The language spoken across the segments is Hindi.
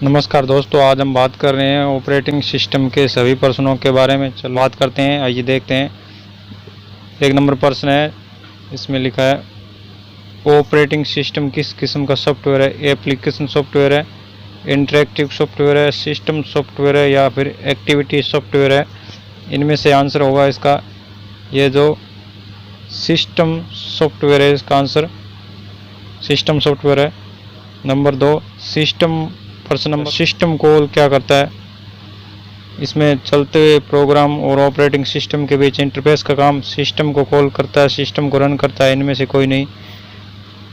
नमस्कार दोस्तों, आज हम बात कर रहे हैं ऑपरेटिंग सिस्टम के सभी प्रश्नों के बारे में। चलो बात करते हैं, आइए देखते हैं। एक नंबर प्रश्न है, इसमें लिखा है ऑपरेटिंग सिस्टम किस किस्म का सॉफ्टवेयर है। एप्लीकेशन सॉफ्टवेयर है, इंटरेक्टिव सॉफ्टवेयर है, सिस्टम सॉफ्टवेयर है या फिर एक्टिविटी सॉफ्टवेयर है। इनमें से आंसर होगा इसका ये जो सिस्टम सॉफ्टवेयर है, इसका आंसर सिस्टम सॉफ्टवेयर है। नंबर 2, प्रश्न नंबर सिस्टम कॉल क्या करता है। इसमें चलते हुए प्रोग्राम और ऑपरेटिंग सिस्टम के बीच इंटरफेस का काम सिस्टम को कॉल करता है, सिस्टम को रन करता है। इनमें से कोई नहीं।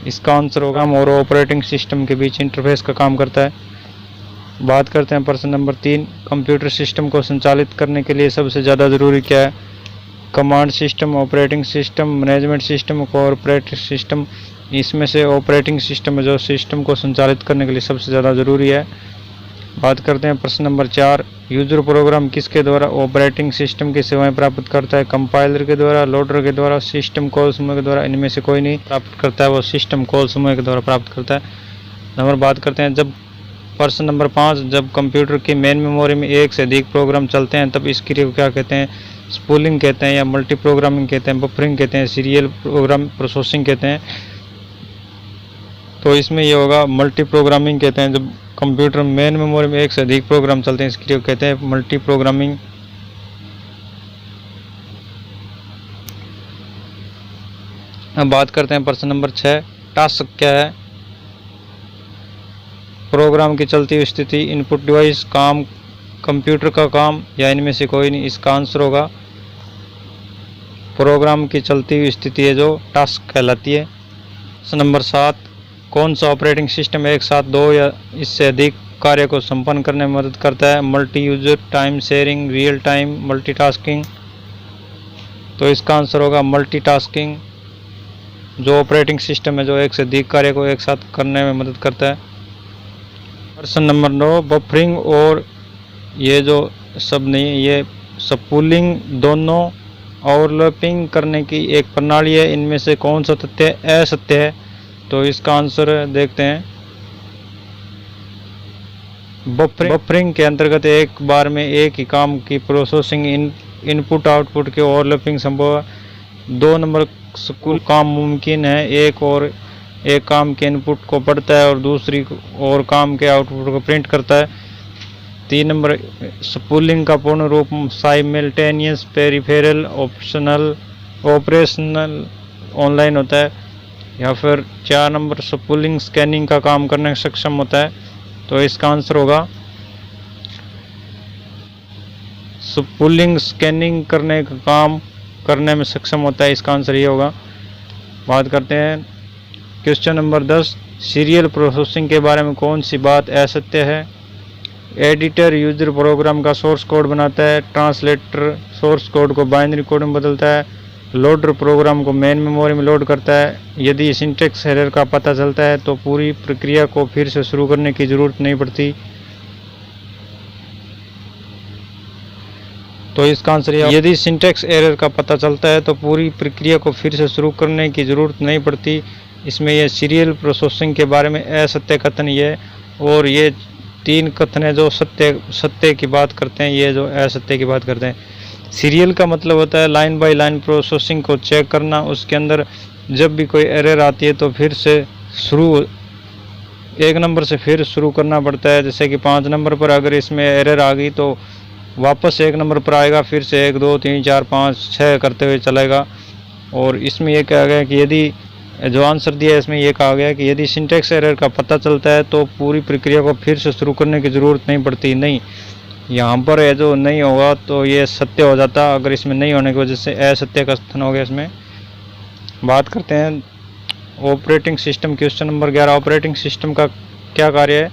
इसका आंसर होगा और ऑपरेटिंग सिस्टम के बीच इंटरफेस का काम करता है। बात करते हैं प्रश्न नंबर 3, कंप्यूटर सिस्टम को संचालित करने के लिए सबसे ज़्यादा ज़रूरी क्या है। Command system, operating system, management system, cooperative system. इसमें से ऑपरेटिंग सिस्टम जो सिस्टम को संचालित करने के लिए सबसे ज़्यादा ज़रूरी है। बात करते हैं प्रश्न नंबर 4, यूजर प्रोग्राम किसके द्वारा ऑपरेटिंग सिस्टम की सेवाएं प्राप्त करता है। कंपाइलर के द्वारा, लोडर के द्वारा, सिस्टम कॉल समूह के द्वारा। इनमें से कोई नहीं प्राप्त करता है, वो सिस्टम कॉल समूह के द्वारा प्राप्त करता है। नंबर बात करते हैं प्रश्न नंबर 5, जब कंप्यूटर की मेन मेमोरी में एक से अधिक प्रोग्राम चलते हैं तब इस क्रिया को क्या कहते हैं। स्पूलिंग कहते हैं या मल्टी प्रोग्रामिंग कहते हैं, बफरिंग कहते हैं, सीरियल प्रोग्राम प्रोसेसिंग कहते हैं। तो इसमें ये होगा मल्टी प्रोग्रामिंग कहते हैं। जब कंप्यूटर मेन मेमोरी में एक से अधिक प्रोग्राम चलते हैं इस क्रिया को कहते हैं मल्टी प्रोग्रामिंग। अब बात करते हैं प्रश्न नंबर 6, टास्क क्या है। प्रोग्राम की चलती हुई स्थिति, इनपुट डिवाइस, काम, कंप्यूटर का काम या इनमें से कोई नहीं। इसका आंसर होगा प्रोग्राम की चलती हुई स्थिति है जो टास्क कहलाती है। प्रश्न नंबर 7, कौन सा ऑपरेटिंग सिस्टम एक साथ 2 या इससे अधिक कार्य को संपन्न करने में मदद करता है। Multi user, time sharing, real time, multitasking. तो इसका आंसर होगा मल्टीटास्किंग। जो ऑपरेटिंग सिस्टम है जो एक से अधिक कार्य को एक साथ करने में मदद करता है। प्रश्न नंबर 9, बफरिंग और ये जो सब नहीं, ये स्पूलिंग दोनों ओवरलैपिंग करने की एक प्रणाली है। इनमें से कौन सा तथ्य असत्य है। तो इसका आंसर देखते हैं। बफरिंग के अंतर्गत एक बार में एक ही काम की प्रोसेसिंग इनपुट आउटपुट के ओवरलैपिंग संभव है। 2 नंबर स्कूल काम मुमकिन है, एक काम के इनपुट को पढ़ता है और दूसरी और काम के आउटपुट को प्रिंट करता है। 3 नंबर स्पूलिंग का पूर्ण रूप साइमल्टेनियस पेरिफेरल ऑपरेशनल ऑनलाइन होता है। या फिर 4 नंबर स्पूलिंग स्कैनिंग का काम करने में सक्षम होता है। तो इसका आंसर होगा स्पूलिंग स्कैनिंग करने का काम करने में सक्षम होता है। इसका आंसर ये होगा। बात करते हैं क्वेश्चन नंबर 10, सीरियल प्रोसेसिंग के बारे में कौन सी बात असत्य है। एडिटर यूजर प्रोग्राम का सोर्स कोड बनाता है। ट्रांसलेटर सोर्स कोड को बाइनरी कोड में बदलता है। लोडर प्रोग्राम को मेन मेमोरी में लोड करता है। यदि सिंटैक्स एरर का पता चलता है तो पूरी प्रक्रिया को फिर से शुरू करने की ज़रूरत नहीं पड़ती। तो इसका आंसर है यदि सिंटैक्स एरर का पता चलता है तो पूरी प्रक्रिया को फिर से शुरू करने की ज़रूरत नहीं पड़ती। इसमें यह सीरियल प्रोसेसिंग के बारे में असत्य कथन ये, और ये 3 कथन है जो सत्य की बात करते हैं, ये जो असत्य की बात करते हैं। सीरियल का मतलब होता है लाइन बाय लाइन प्रोसेसिंग को चेक करना। उसके अंदर जब भी कोई एरर आती है तो फिर से एक नंबर से फिर शुरू करना पड़ता है। जैसे कि 5 नंबर पर अगर इसमें एरर आ गई तो वापस 1 नंबर पर आएगा, फिर से 1 2 3 4 5 6 करते हुए चलेगा। और इसमें यह कहा गया कि यदि जो आंसर दिया है इसमें यह कहा गया कि यदि सिंटैक्स एरर का पता चलता है तो पूरी प्रक्रिया को फिर से शुरू करने की ज़रूरत नहीं पड़ती। नहीं, यहाँ पर है जो नहीं होगा तो ये सत्य हो जाता। अगर इसमें नहीं होने की वजह से असत्य का कथन हो गया। इसमें बात करते हैं operating system. Question number 11, operating system का क्या कार्य है।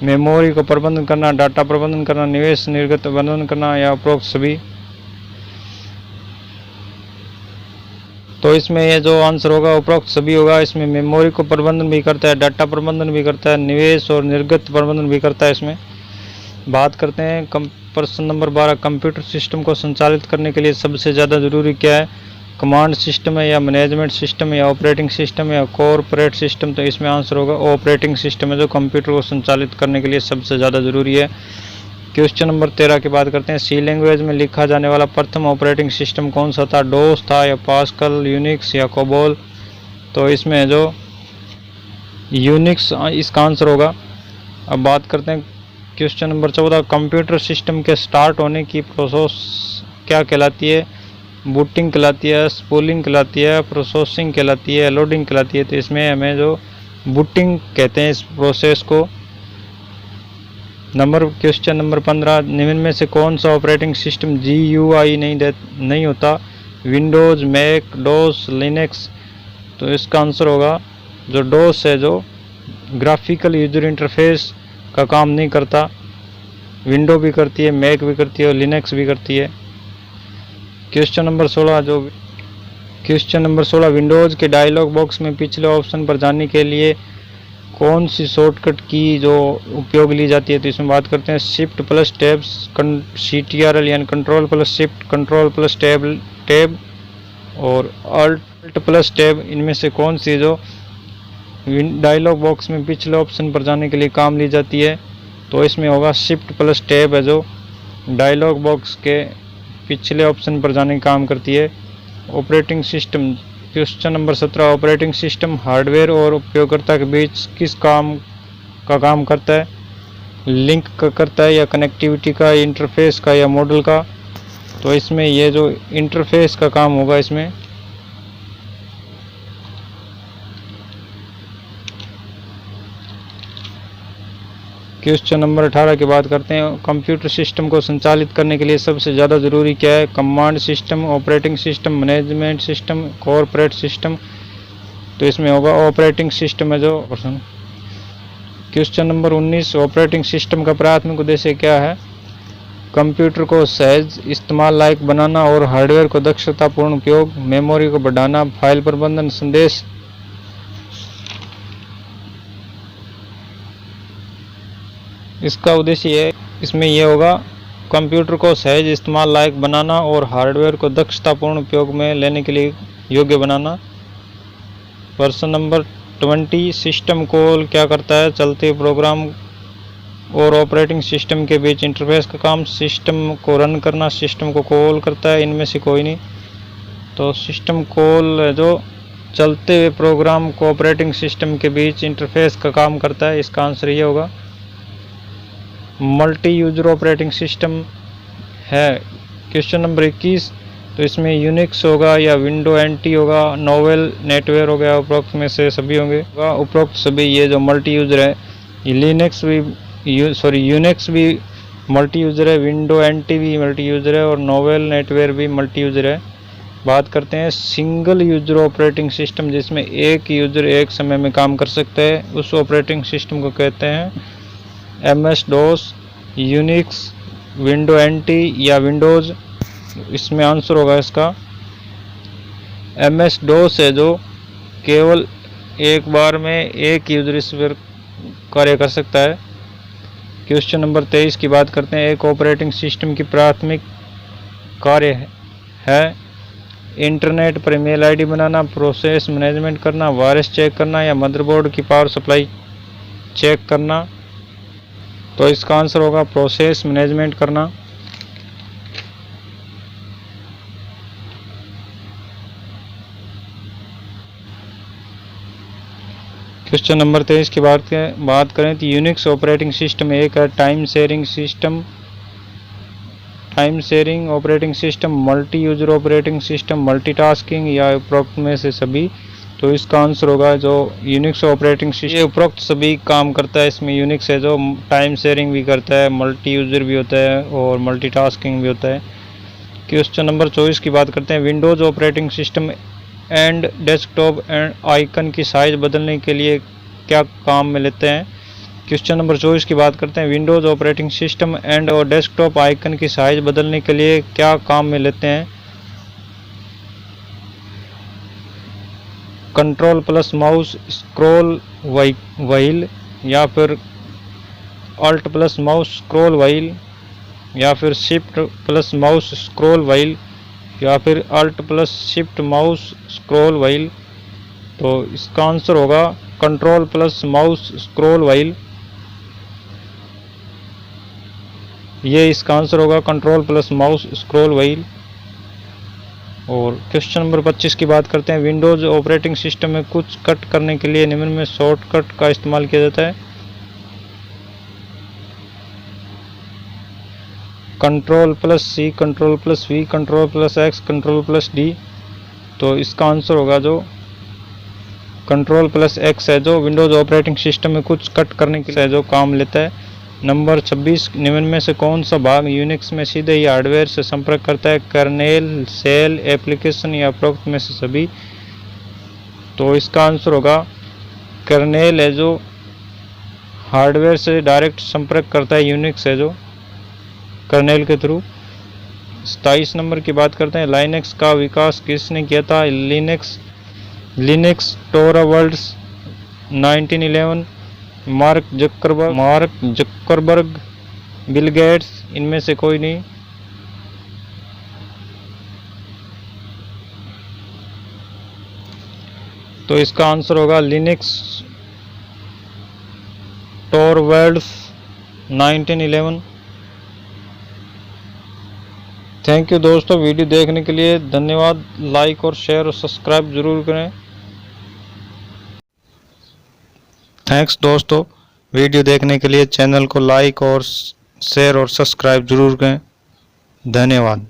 मेमोरी को प्रबंधन करना, डाटा प्रबंधन करना, निवेश निर्गत प्रबंधन करना या उपरोक्त सभी। तो इसमें ये जो आंसर होगा उपरोक्त सभी होगा। इसमें मेमोरी को प्रबंधन भी करता है, डाटा प्रबंधन भी करता है, निवेश और निर्गत प्रबंधन भी करता है। इसमें बात करते हैं प्रश्न नंबर 12, कंप्यूटर सिस्टम को संचालित करने के लिए सबसे ज़्यादा ज़रूरी क्या है। कमांड सिस्टम है या मैनेजमेंट सिस्टम या ऑपरेटिंग सिस्टम या कॉर्पोरेट सिस्टम, तो इसमें आंसर होगा ऑपरेटिंग सिस्टम है जो कंप्यूटर को संचालित करने के लिए सबसे ज़्यादा ज़रूरी है। क्वेश्चन नंबर 13 की बात करते हैं। सी लैंग्वेज में लिखा जाने वाला प्रथम ऑपरेटिंग सिस्टम कौन सा था? डोस था या पास्कल, यूनिक्स या कोबोल? तो इसमें जो यूनिक्स इसका आंसर होगा। अब बात करते हैं क्वेश्चन नंबर 14। कंप्यूटर सिस्टम के स्टार्ट होने की प्रोसेस क्या कहलाती है? बूटिंग कहलाती है, स्पूलिंग कहलाती है, प्रोसेसिंग कहलाती है, लोडिंग कहलाती है? तो इसमें हमें जो बूटिंग कहते हैं इस प्रोसेस को। Question number 15। निम्न में से कौन सा ऑपरेटिंग सिस्टम GUI नहीं होता? विंडोज़, मैक, डोस, लिनक्स? तो इसका आंसर होगा जो डोस है, जो ग्राफिकल यूजर इंटरफेस का काम नहीं करता। विंडो भी करती है, मैक भी करती है और लिनक्स भी करती है। Question number 16। विंडोज़ के डायलॉग बॉक्स में पिछले ऑप्शन पर जाने के लिए कौन सी शॉर्टकट की जो उपयोग ली जाती है? तो इसमें बात करते हैं शिफ्ट प्लस टैब, CTRL यानी control plus shift, control plus tab और अल्ट प्लस टैब। इनमें से कौन सी जो डायलॉग बॉक्स में पिछले ऑप्शन पर जाने के लिए काम ली जाती है? तो इसमें होगा शिफ्ट प्लस टैब है जो डायलॉग बॉक्स के पिछले ऑप्शन पर जाने का काम करती है। Operating system. Question number 17। Operating system hardware और उपयोगकर्ता के बीच किस काम करता है? लिंक का करता है या कनेक्टिविटी का, इंटरफेस का या मॉडल का? तो इसमें ये जो इंटरफेस का काम होगा इसमें। क्वेश्चन नंबर 18 की बात करते हैं। कंप्यूटर सिस्टम को संचालित करने के लिए सबसे ज़्यादा ज़रूरी क्या है? Command system, operating system, management system, corporate system? तो इसमें होगा ऑपरेटिंग सिस्टम है जो option. Question number 19। Operating system का प्राथमिक उद्देश्य क्या है? कंप्यूटर को सहज इस्तेमाल लायक बनाना और हार्डवेयर को दक्षतापूर्ण उपयोग, मेमोरी को बढ़ाना, फाइल प्रबंधन, संदेश? इसका उद्देश्य इसमें यह होगा कंप्यूटर को सहज इस्तेमाल लायक बनाना और हार्डवेयर को दक्षतापूर्ण उपयोग में लेने के लिए योग्य बनाना। प्रश्न नंबर 20। सिस्टम कॉल क्या करता है? चलते प्रोग्राम और ऑपरेटिंग सिस्टम के बीच इंटरफेस का काम। सिस्टम को रन करना सिस्टम को कॉल करता है, इनमें से कोई नहीं। तो सिस्टम कॉल जो चलते हुए प्रोग्राम को ऑपरेटिंग सिस्टम के बीच इंटरफेस का काम करता है। इसका आंसर ये होगा। मल्टी यूजर ऑपरेटिंग सिस्टम है। Question number 21। तो इसमें यूनिक्स होगा या विंडो NT होगा, नोवेल, नेटवेयर हो गया? उपरोक्त में से सभी होंगे। उपरोक्त सभी। ये जो मल्टी यूजर है, यूनिक्स भी मल्टी यूजर है, विंडो NT भी मल्टी यूजर है और नोवेल, नेटवेयर भी मल्टी यूजर है। बात करते हैं सिंगल यूजर ऑपरेटिंग सिस्टम, जिसमें एक यूजर एक समय में काम कर सकते हैं, उस ऑपरेटिंग सिस्टम को कहते हैं MS DOS, Unix, window NT या विंडोज़? इसमें आंसर होगा इसका MS DOS है जो केवल एक बार में एक यूजर इस पर कार्य कर सकता है। क्वेश्चन नंबर 23 की बात करते हैं। एक ऑपरेटिंग सिस्टम की प्राथमिक कार्य है इंटरनेट पर ईमेल ID बनाना, प्रोसेस मैनेजमेंट करना, वायरस चेक करना या मदरबोर्ड की पावर सप्लाई चेक करना? तो इसका आंसर होगा प्रोसेस मैनेजमेंट करना। क्वेश्चन नंबर 23 की बात करें तो यूनिक्स ऑपरेटिंग सिस्टम एक है time sharing operating system, multi user operating system, multitasking या उपरोक्त में से सभी? तो इसका आंसर होगा जो यूनिक्स ऑपरेटिंग सिस्टम। ये उपरोक्त सभी काम करता है। इसमें यूनिक्स है जो टाइम शेयरिंग भी करता है, मल्टी यूजर भी होता है और मल्टीटास्किंग भी होता है। क्वेश्चन नंबर 24 की बात करते हैं। Windows operating system and desktop and icon की साइज बदलने के लिए क्या काम में लेते हैं? क्वेश्चन नंबर 24 की बात करते हैं। विंडोज़ ऑपरेटिंग सिस्टम एंड और डेस्कटॉप आइकन की साइज बदलने के लिए क्या काम में लेते हैं? Control plus mouse scroll wheel या फिर alt plus mouse scroll wheel या फिर shift plus mouse scroll wheel? या फिर alt plus shift mouse scroll wheel. तो इसका आंसर होगा control plus mouse scroll wheel. ये इसका आंसर होगा control plus mouse scroll wheel. और क्वेश्चन नंबर 25 की बात करते हैं। विंडोज़ ऑपरेटिंग सिस्टम में कुछ कट करने के लिए निम्न में शॉर्टकट का इस्तेमाल किया जाता है। Control plus C, control plus V, control plus X, control plus D. तो इसका आंसर होगा जो कंट्रोल प्लस एक्स है, जो विंडोज़ ऑपरेटिंग सिस्टम में कुछ कट करने के लिए जो काम लेता है। नंबर 26, निम्न में से कौन सा भाग यूनिक्स में सीधे ही हार्डवेयर से संपर्क करता है? कर्नेल, सेल, एप्लीकेशन या उपरोक्त में से सभी। तो इसका आंसर होगा कर्नेल है, जो हार्डवेयर से डायरेक्ट संपर्क करता है। यूनिक्स है जो कर्नेल के थ्रू। 27 नंबर की बात करते हैं। लाइनक्स का विकास किसने किया था? लिनक्स टोरावल्ड्स 1911, मार्क जक्करबर्ग, बिल गेट्स, इनमें से कोई नहीं। तो इसका आंसर होगा लिनक्स टोरवल्ड्स 1911। थैंक यू दोस्तों, वीडियो देखने के लिए धन्यवाद। लाइक और शेयर और सब्सक्राइब जरूर करें। थैंक्स दोस्तों, वीडियो देखने के लिए चैनल को लाइक और शेयर और सब्सक्राइब जरूर करें। धन्यवाद।